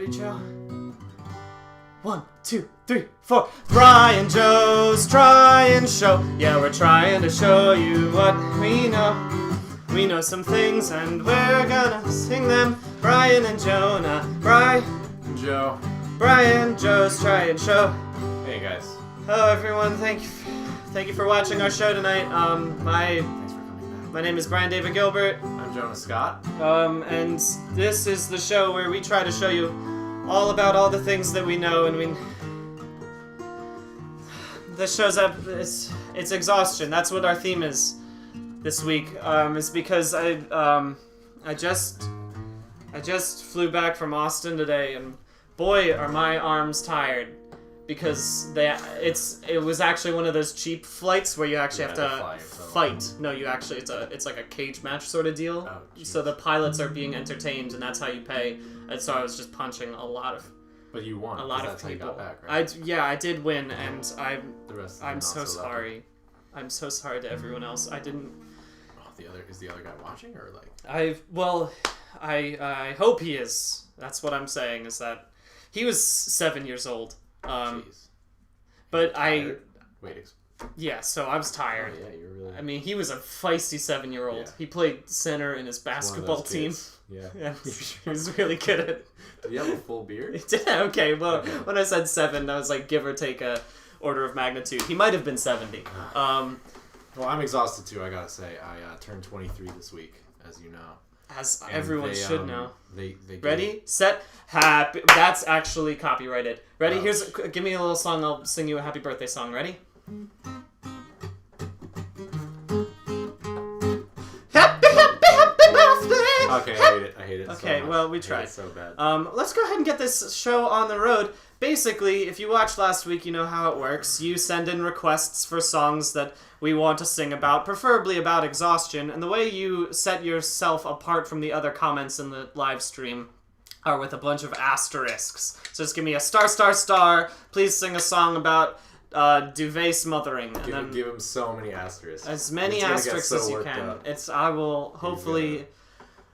Ready, Joe? 1, 2, 3, 4. Brian Joe's Tryin Show. Yeah, we're trying to show you what we know. We know some things and we're gonna sing them. Brian and Jonah. Joe. Brian Joe's Tryin Show. Hey guys. Hello everyone. Thank you for watching our show tonight. Thanks for coming back. My name is Brian David Gilbert. I'm Jonah Scott. And this is the show where we try to show you all about all the things that we know, and this show's up. It's Exhaustion. That's what our theme is this week. Is because I just flew back from Austin today, and boy, are my arms tired. Because it was actually one of those cheap flights where you actually have to fight. No, you actually it's like a cage match sort of deal. Oh, so the pilots are being entertained, and that's how you pay. And so I was just punching a lot of. But you won. A lot of that's people. How you got back, right? I did win, and I'm so so sorry. I'm so sorry to everyone else. I didn't. Oh, is the other guy watching or like? I hope he is. That's what I'm saying. Is that he was 7 years old. Jeez. But Wait. So I was tired. Oh, yeah, you're really. I mean, he was a feisty 7-year-old. Yeah. He played center in his basketball team. Yeah. Yeah, he was really good at it. Did you have a full beard? Okay, well, when I said 7, I was like, give or take a order of magnitude. He might have been 70. Well, I'm exhausted too. I gotta say, I turned 23 this week, as you know. As everyone should know. They Ready, set, happy. That's actually copyrighted. Ready? Oh. Give me a little song. I'll sing you a happy birthday song. Ready? Happy birthday! Okay, I hate it. Okay, so well, we tried. It's so bad. Let's go ahead and get this show on the road. Basically, if you watched last week, you know how it works. You send in requests for songs that we want to sing about, preferably about Exhaustion, and the way you set yourself apart from the other comments in the live stream are with a bunch of asterisks. So just give me a star, star, star. Please sing a song about duvet smothering. And Give him so many asterisks. As many asterisks as you can. I will hopefully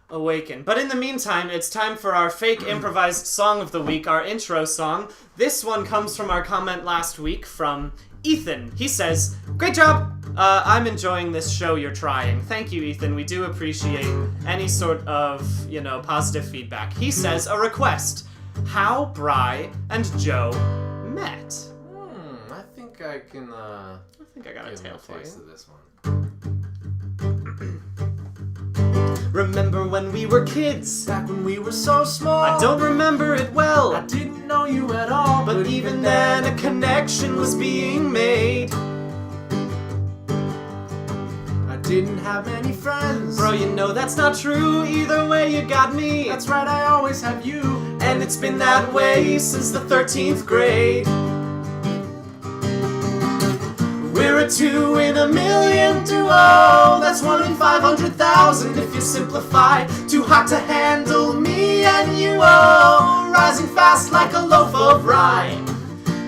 awaken. But in the meantime, it's time for our fake improvised song of the week, our intro song. This one comes from our comment last week from Ethan. He says, "Great job! I'm enjoying this show you're trying." Thank you, Ethan. We do appreciate any sort of, positive feedback. He says, a request. How BRI and Joe met. I think I can, I think I got a tale for you. To this one. Remember when we were kids? Back when we were so small. I don't remember it well. I didn't know you at all. But even then, a connection was being made. I didn't have many friends. Bro, you know that's not true. Either way, you got me. That's right, I always have you. And it's been that way since the 13th grade. We're a 2 in a million duo. That's 1 in 500,000 if you simplify. Too hot to handle, me and you, oh. Rising fast like a loaf of rye.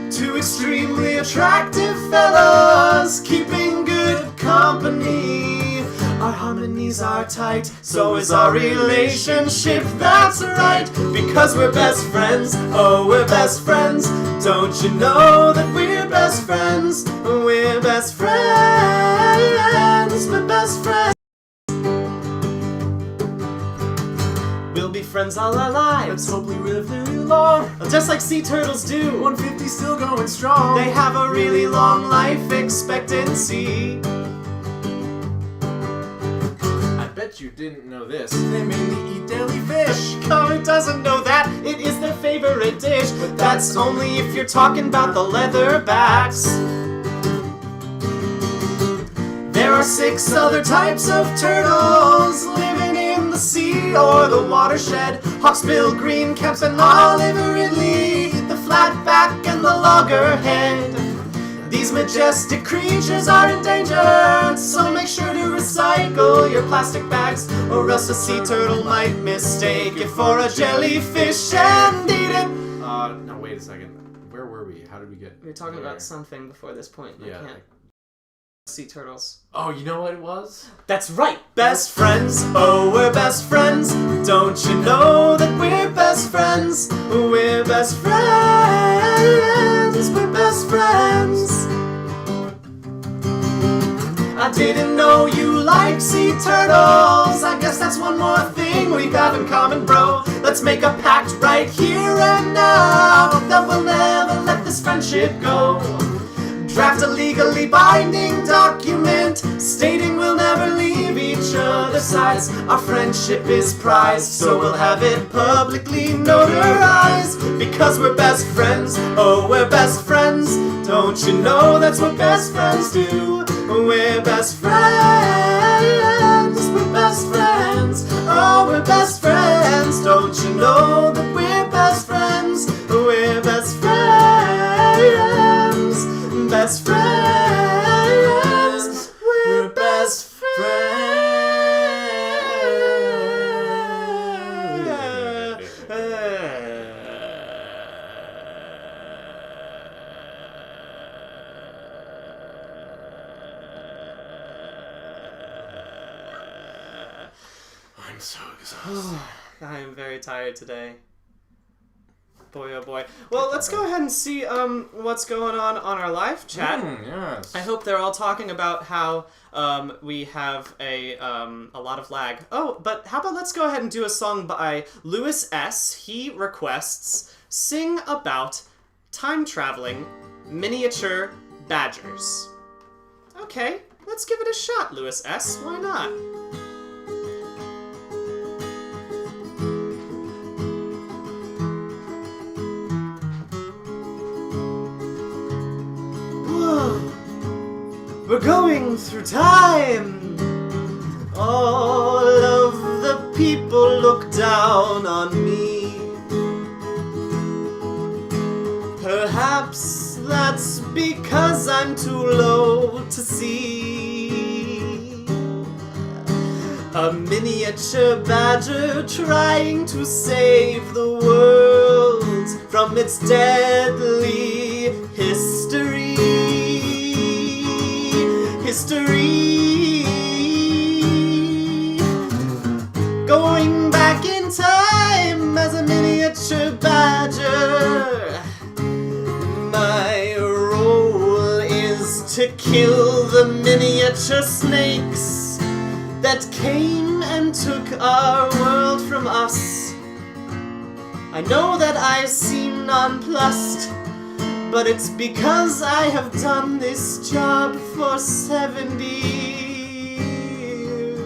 Two extremely attractive fellows, keeping good company. Our harmonies are tight, so is our relationship, that's right. Because we're best friends, oh we're best friends. Don't you know that we're best friends? We're best friends, we're best friends. We'll be friends all our lives. Let's hope we live very long. Just like sea turtles do. 150 still going strong. They have a really long life expectancy. I bet you didn't know this. They mainly eat daily fish. Who doesn't know that? It is their favorite dish. But that's only if you're talking about the leatherbacks. There are 6 other types of turtles living in the sea or the watershed. Hawksbill, green caps, and olive ridley, the flatback and the loggerhead. These majestic creatures are endangered, so make sure to recycle your plastic bags, or else a sea turtle might mistake it for a jellyfish and eat it. No, wait a second. Where were we? How did we get? We were talking about something before this point. Yeah. Sea turtles. Oh, you know what it was? That's right! Best friends, oh we're best friends. Don't you know that we're best best friends. We're best friends. We're best friends. I didn't know you like sea turtles. I guess that's one more thing we got in common, bro. Let's make a pact right here and now that we'll never let this friendship go. Draft a legally binding document stating we'll never leave each other's sides. Our friendship is prized, so we'll have it publicly notarized. Because we're best friends, oh, we're best friends. Don't you know that's what best friends do? We're best friends, we're best friends. Oh, we're best friends. Don't you know that we're best friends? We're best friends. Best friends, we're best I'm so exhausted. I am very tired today. Boy, oh boy. Well, let's go ahead and see what's going on our live chat. Yes. I hope they're all talking about how we have a lot of lag. Oh, but how about let's go ahead and do a song by Lewis S. He requests, sing about time-traveling miniature badgers. Okay, let's give it a shot, Lewis S. Why not? We're going through time. All of the people look down on me. Perhaps that's because I'm too low to see. A miniature badger trying to save the world from its deadly history. Going back in time as a miniature badger. My role is to kill the miniature snakes that came and took our world from us. I know that I seem nonplussed, but it's because I have done this job for 70 years.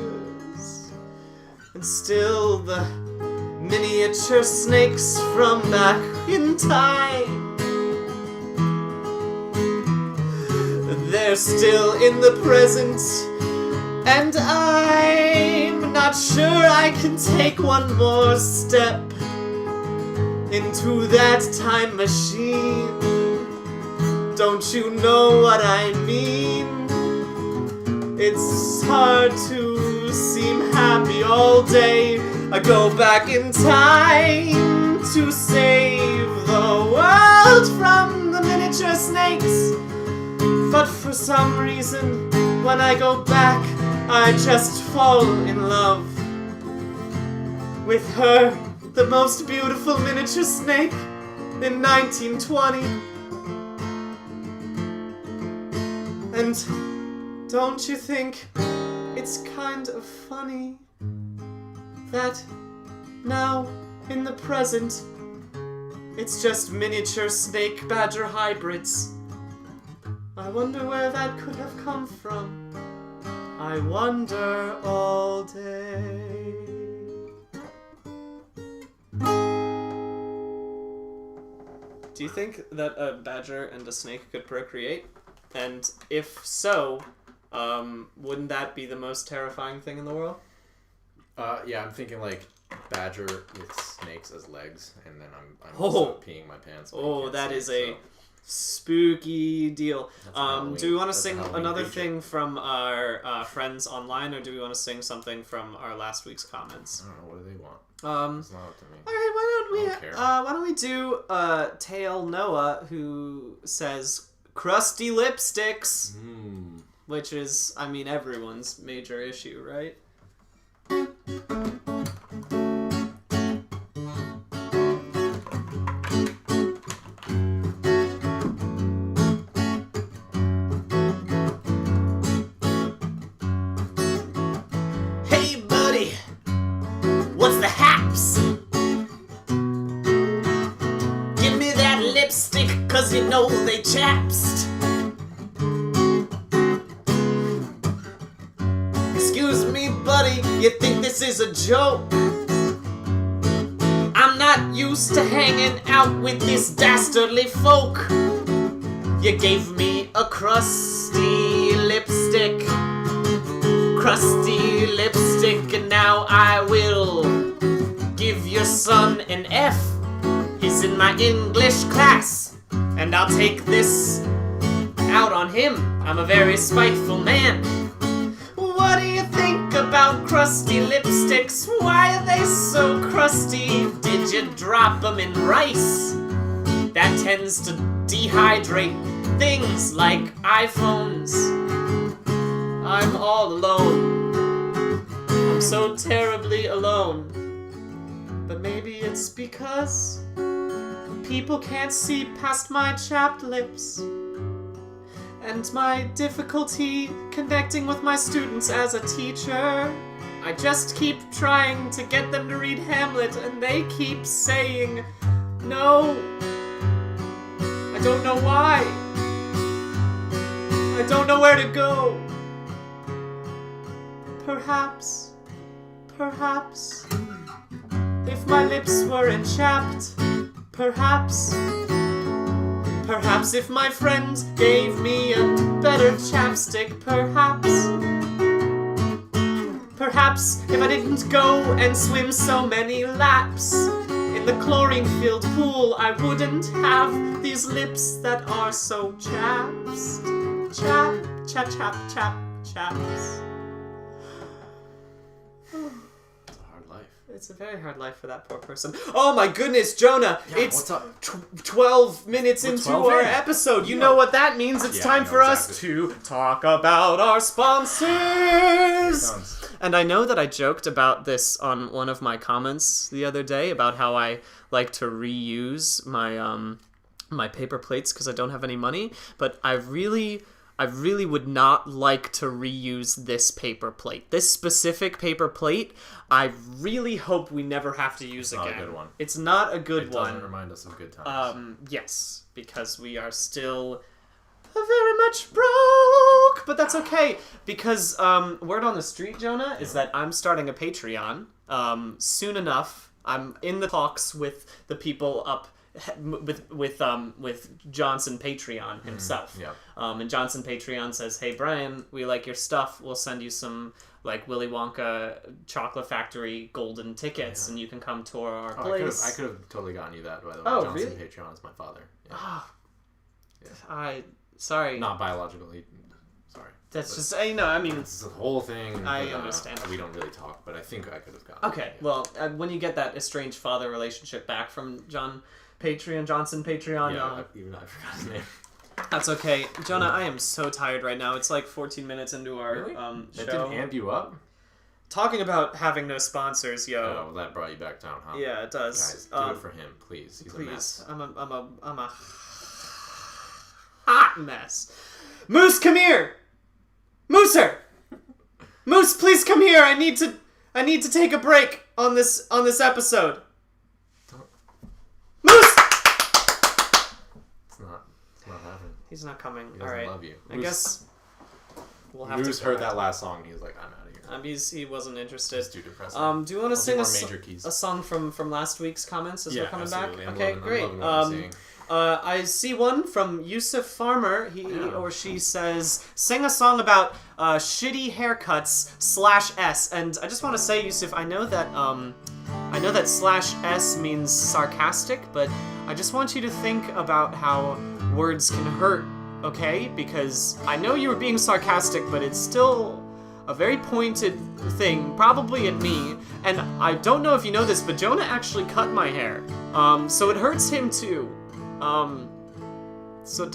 And still the miniature snakes from back in time, they're still in the present, and I'm not sure I can take one more step into that time machine. Don't you know what I mean? It's hard to seem happy all day. I go back in time to save the world from the miniature snakes. But for some reason, when I go back, I just fall in love with her, the most beautiful miniature snake in 1920. And don't you think it's kind of funny that now, in the present, it's just miniature snake badger hybrids? I wonder where that could have come from. I wonder all day. Do you think that a badger and a snake could procreate? And if so, wouldn't that be the most terrifying thing in the world? Yeah, I'm thinking like badger with snakes as legs, and then I'm also peeing my pants. Oh, that is a spooky deal. Do we want to sing another thing from our friends online, or do we want to sing something from our last week's comments? I don't know. What do they want? It's not up to me. All right, why don't we do Tail Noah, who says crusty lipsticks, which is, I mean, everyone's major issue, right? know they chapsed. Excuse me, buddy, you think this is a joke? I'm not used to hanging out with this dastardly folk. You gave me a crusty lipstick, and now I will give your son an F. He's in my English class, and I'll take this out on him. I'm a very spiteful man. What do you think about crusty lipsticks? Why are they so crusty? Did you drop them in rice? That tends to dehydrate things like iPhones. I'm all alone. I'm so terribly alone. But maybe it's because people can't see past my chapped lips. And my difficulty connecting with my students as a teacher. I just keep trying to get them to read Hamlet, and they keep saying no. I don't know why. I don't know where to go. Perhaps, if my lips weren't chapped, perhaps if my friends gave me a better chapstick, perhaps if I didn't go and swim so many laps in the chlorine-filled pool, I wouldn't have these lips that are so chaps. Chaps. It's a very hard life for that poor person. Oh my goodness, Jonah! Yeah, it's 12 minutes into our episode. You know what that means. It's time for us to talk about our sponsors! And I know that I joked about this on one of my comments the other day about how I like to reuse my my paper plates because I don't have any money, but I really would not like to reuse this paper plate. This specific paper plate, I really hope we never have to use again. It's not a good one. It's not a good one. It doesn't remind us of good times. Yes, because we are still very much broke, but that's okay, because word on the street, Jonah, is that I'm starting a Patreon soon enough. I'm in the talks with the people up with Johnson Patreon himself. And Johnson Patreon says, "Hey Brian, we like your stuff. We'll send you some like Willy Wonka Chocolate Factory golden tickets, and you can come tour our place." I could have totally gotten you that, by the way. Oh, Johnson really? Patreon is my father. Sorry. Not biologically. Sorry. That's just, I mean... It's the whole thing. I understand. We don't really talk, but I think I could have gotten it. Well, when you get that estranged father relationship back from Johnson Patreon... Yeah, even I forgot his name. That's okay. Jonah, I am so tired right now. It's like 14 minutes into our show. That didn't amp you up? Talking about having no sponsors, yo. Oh, well, that brought you back down, huh? Yeah, it does. Guys, do it for him, please. He's a mess. I'm a hot mess. Moose, come here! Mooser! Moose, please come here. I need to take a break on this episode. Moose! It's not happening. He's not coming. He doesn't love you. I guess we'll have Moose to heard that last song and he was like, I'm out of here. He wasn't interested. It's too depressing. Do you want to sing a song from last week's comments as we're coming absolutely. Back? Okay, great. I see one from Yusuf Farmer. He or she says, "Sing a song about shitty haircuts /S." And I just want to say, Yusuf, I know that /S means sarcastic, but I just want you to think about how words can hurt. Okay, because I know you were being sarcastic, but it's still a very pointed thing, probably at me. And I don't know if you know this, but Jonah actually cut my hair, so it hurts him too. So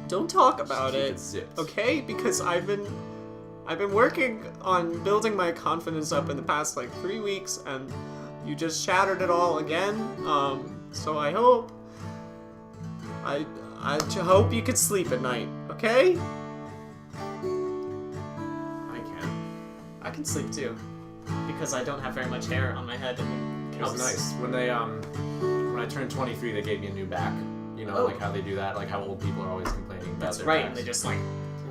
don't talk about it, okay? Because I've been working on building my confidence up in the past like 3 weeks, and you just shattered it all again. So I hope you could sleep at night, okay? I can sleep too, because I don't have very much hair on my head. And it was nice when I I turned 23, they gave me a new back. You know, like how they do that, like how old people are always complaining about That's their right, backs. and they just like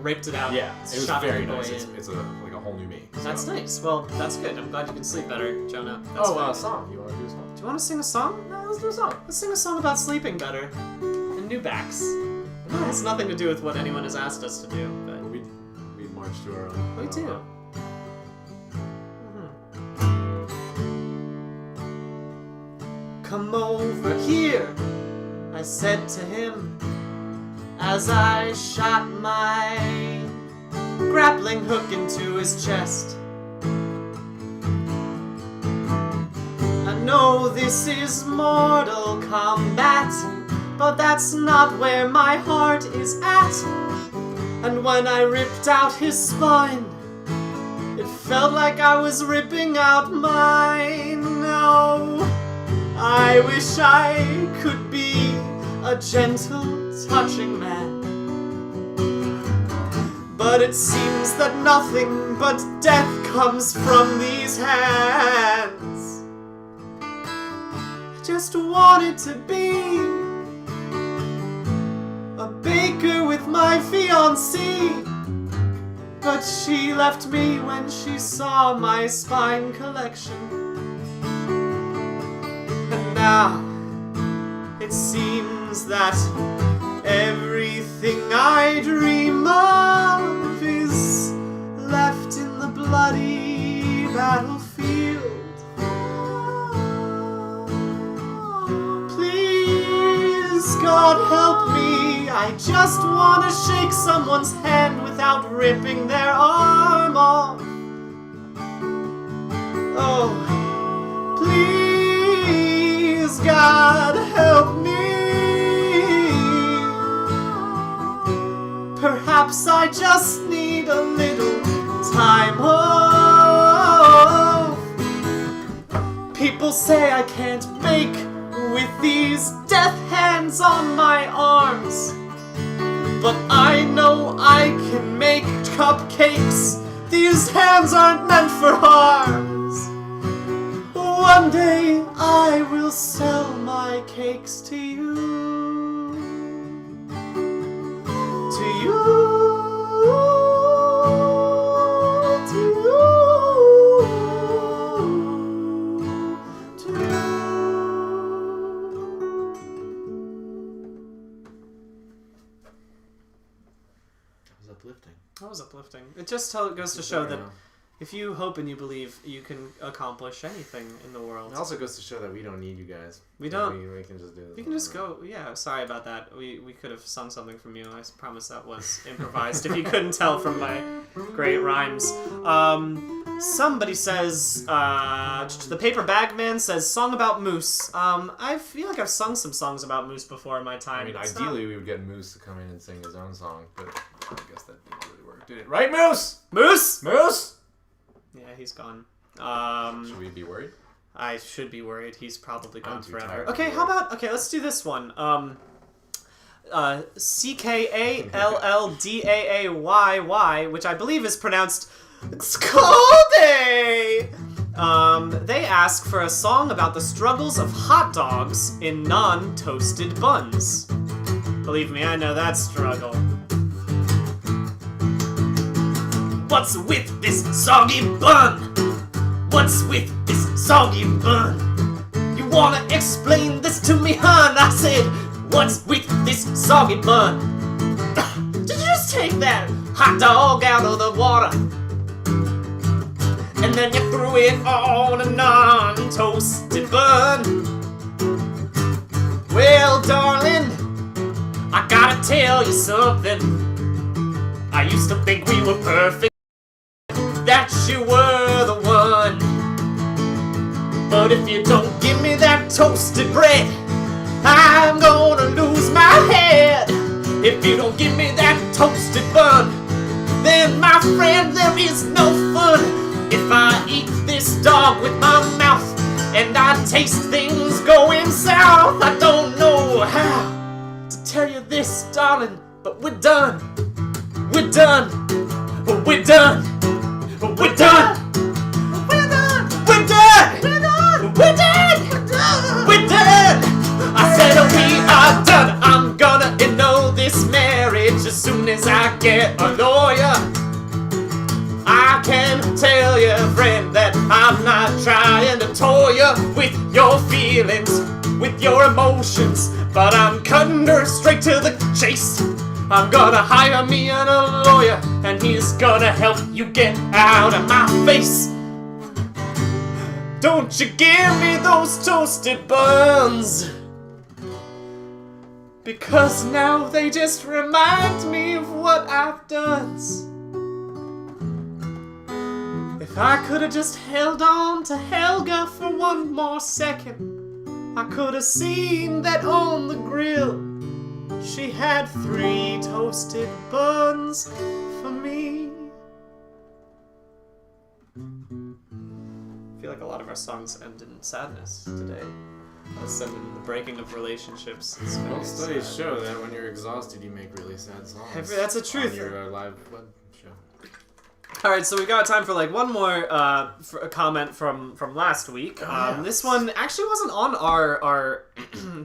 ripped it out. Yeah, it was shot very the boy nice. in. It's like a whole new me. So. That's nice. Well, that's good. I'm glad you can sleep better, Jonah. That's Song. You want to do a song? Do you want to sing a song? No, let's do a song. Let's sing a song about sleeping better and new backs. It has nothing to do with what anyone has asked us to do, but We march to our own. we do. Come over here, I said to him, as I shot my grappling hook into his chest. I know this is Mortal Kombat, but that's not where my heart is at. And when I ripped out his spine, it felt like I was ripping out mine. No, I wish I could be a gentle, touching man. But it seems that nothing but death comes from these hands. I just wanted to be a baker with my fiancée, but she left me when she saw my spine collection. And now it seems that everything I dream of is left in the bloody battlefield. Please, God help me, I just want to shake someone's hand without ripping their arm off. Oh, please, God help me. Perhaps I just need a little time off. People say I can't bake with these death hands on my arms, but I know I can make cupcakes. These hands aren't meant for harms. One day I will sell my cakes to you. To you. To you. To you. That was uplifting. That was uplifting. It just goes to show that if you hope and you believe, you can accomplish anything in the world. It also goes to show that we don't need you guys. We don't. We can just do this. We can just go. Yeah, sorry about that. We could have sung something from you. I promise that was improvised. If you couldn't tell from my great rhymes. Somebody says, the Paper Bag Man says, song about moose. I feel like I've sung some songs about moose before in my time. I mean, It's ideally we would get Moose to come in and sing his own song, but I guess that didn't really work, did it? Right, Moose? Moose! Moose! Yeah, he's gone. Should we be worried? I should be worried. He's probably gone too forever. tired to Okay, be how worried. about... Okay, let's do this one. CKALLDAAYY, which I believe is pronounced Skalde! They ask for a song about the struggles of hot dogs in non-toasted buns. Believe me, I know that struggle. What's with this soggy bun? What's with this soggy bun? You wanna explain this to me, hun? I said, what's with this soggy bun? Did you just take that hot dog out of the water? And then you threw it on a non-toasted bun? Well, darling, I gotta tell you something. I used to think we were perfect, that you were the one. But if you don't give me that toasted bread, I'm gonna lose my head. If you don't give me that toasted bun, then my friend, there is no fun. If I eat this dog with my mouth and I taste things going south, I don't know how to tell you this, darling, but we're done. We're done. We're done. We're done. We're done. We're done. We're done. We're done. We're done. not done. I'm gonna annul this marriage as soon as I get a lawyer. I can tell you, friend, that I'm not trying to toy you with your feelings, with your emotions, but I'm cutting her straight to the chase. I'm gonna hire me a lawyer, and he's gonna help you get out of my face. Don't you give me those toasted buns, because now they just remind me of what I've done. If I could have just held on to Helga for one more second, I could have seen that on the grill she had 3 toasted buns for me. I feel like a lot of our songs end in sadness today. Us end in the breaking of relationships. Well, studies show that when you're exhausted, you make really sad songs. That's the truth. On your live web show. All right, so we got time for like one more a comment from last week. Yes. This one actually wasn't on our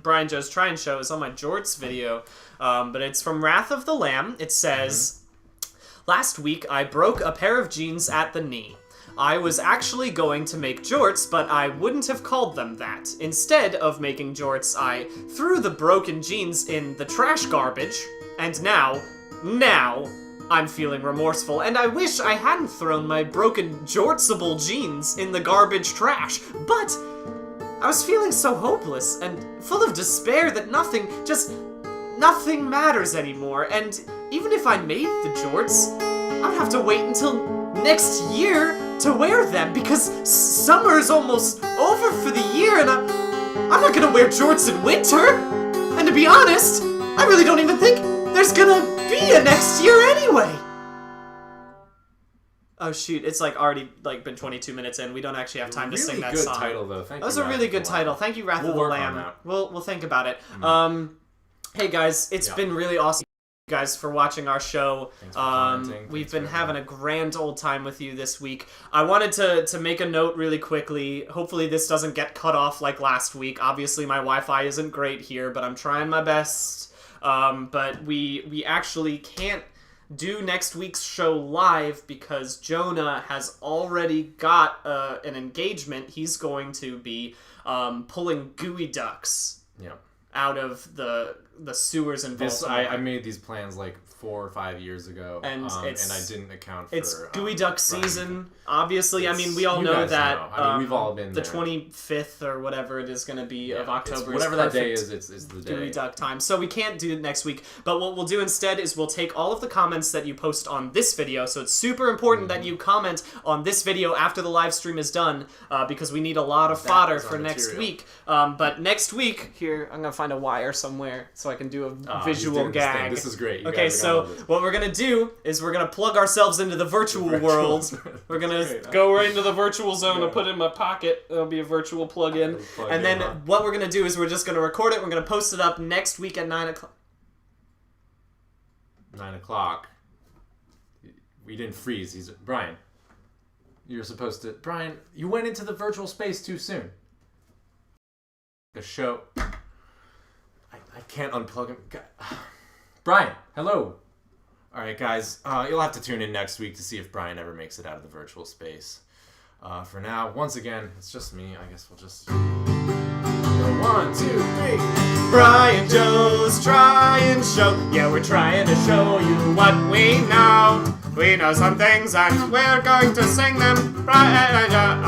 Brian Joe's Tryin show. It's on my Jorts video, but it's from Wrath of the Lamb. It says, "Last week I broke a pair of jeans at the knee. I was actually going to make jorts, but I wouldn't have called them that. Instead of making jorts, I threw the broken jeans in the trash garbage, and now, I'm feeling remorseful, and I wish I hadn't thrown my broken jortsable jeans in the garbage trash, but I was feeling so hopeless and full of despair that nothing matters anymore, and even if I made the jorts, I'd have to wait until next year to wear them, because summer's almost over for the year, and I'm not gonna wear jorts in winter, and to be honest, I really don't even think there's gonna be a next year anyway." Oh shoot, it's like already like been 22 minutes in. We don't actually have time to sing that song. Really good title though. Thank you. That was a really good title. Thank you, Wrath of the Lamb. We'll think about it. Hey guys, it's been really awesome, guys, for watching our show. Thanks for commenting. We've been having a grand old time with you this week. I wanted to make a note really quickly. Hopefully this doesn't get cut off like last week. Obviously my Wi-Fi isn't great here, but I'm trying my best. But we actually can't do next week's show live because Jonah has already got an engagement. He's going to be pulling gooey ducks out of the sewers in Baltimore. I made these plans like 4 or 5 years ago, and I didn't account for. It's gooey duck season, obviously. I mean, we all know that. I mean, we've all been the there. 25th or whatever it is going to be of October. Whatever that day is, it's the day. Gooey duck time. So we can't do it next week. But what we'll do instead is we'll take all of the comments that you post on this video. So it's super important that you comment on this video after the live stream is done, because we need a lot of fodder for next week. But next week, here I'm gonna find a wire somewhere so I can do a visual gag. This is great. Okay, so what we're gonna do is we're gonna plug ourselves into the virtual world. We're gonna go right into the virtual zone and put it in my pocket. It'll be a virtual plug-in. And then what we're gonna do is we're just gonna record it. We're gonna post it up next week at 9 o'clock. 9 o'clock. We didn't freeze. Brian. You're supposed to. Brian, you went into the virtual space too soon. The show. I can't unplug him. Brian, hello. All right, guys. You'll have to tune in next week to see if Brian ever makes it out of the virtual space. For now, once again, it's just me. I guess we'll just. 1, 2, 3. Brian Joe's Tryin show. Yeah, we're trying to show you what we know. We know some things and we're going to sing them. Brian Joe.